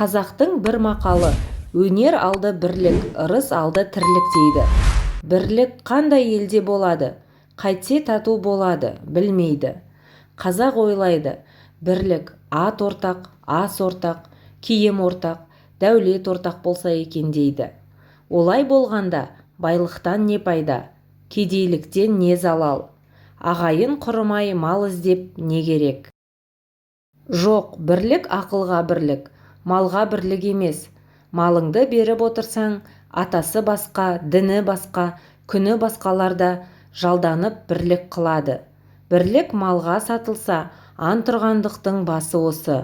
Қазақтың бір мақалы: өнер алды бірлік, ырыс алды тірлік дейді. Бірлік қандай елде болады? Қайтсе тату болады, білмейді. Қазақ ойлайды: бірлік ат ортақ, ас ортақ, киім ортақ, дәулет ортақ болса екен дейді. Олай болғанда байлықтан не пайда, кедейліктен не залал? Ағайын құрымай мал іздеп не керек? Жоқ, бірлік ақылға бірлік, малға бірлік емес. Малыңды беріп отырсаң, атасы басқа, діні басқа, күні басқаларда жалданып бірлік қылады. Бірлік малға сатылса, антұрғандықтың басы осы.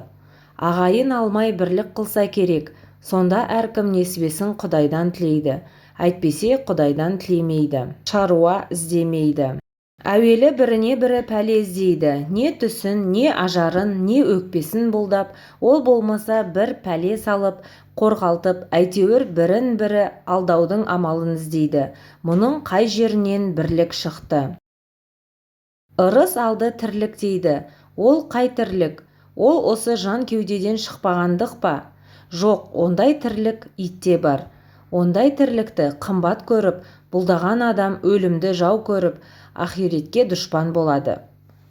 Ағайын алмай бірлік қылса керек, сонда әркім несібесін Құдайдан тілейді. Әйтпесе Құдайдан тілемейді, шаруа іздемейді. Әуелі біріне бірі пәле іздейді, не түсін, не ажарын, не өкпесін бұлдап, ол болмаса бір пәле салып, қорғалтып, әйтеуір бірін бірі алдаудың амалын іздейді. Мұның қай жерінен бірлік шықты? Ырыс алды тірлік дейді. Ол қай тірлік? Ол осы жан кеудеден шықпағандық па? Жоқ, ондай тірлік итте бар. Ондай тірлікті қымбат көріп, бұлдаған адам өлімді жау көріп, ахиретке дұшпан болады.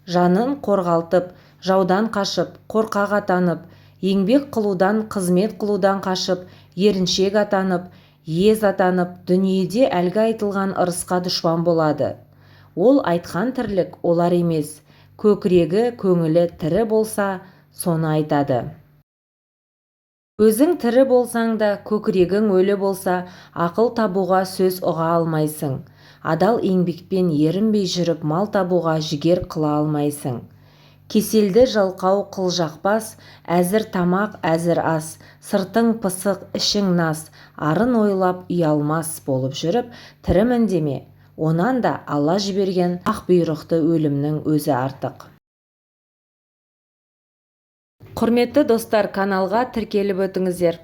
Жанын қорғалтып, жаудан қашып, қорқақ атанып, еңбек қылудан, қызмет қылудан қашып, еріншек атанып, ез атанып, дүниеде әлгі айтылған ырысқа дұшпан болады. Ол айтқан тірлік олар емес. Көкірегі, көңілі тірі болса, соны айтады. Өзің тірі болсаң да, көкірегің өлі болса, ақыл табуға сөз ұға алмайсың. Адал еңбекпен ерінбей жүріп мал табуға жігер қыла алмайсың. Кеселді жалқау қылжақпас, әзір тамақ, әзір ас, сыртың пысық, ішің нас, арын ойлап ұялмас болып жүріп, тірімін деме. Онан да Алла жіберген ақ бұйрықты өлімнің өзі артық. Құрметті достар, каналға тіркеліп өтіңіздер.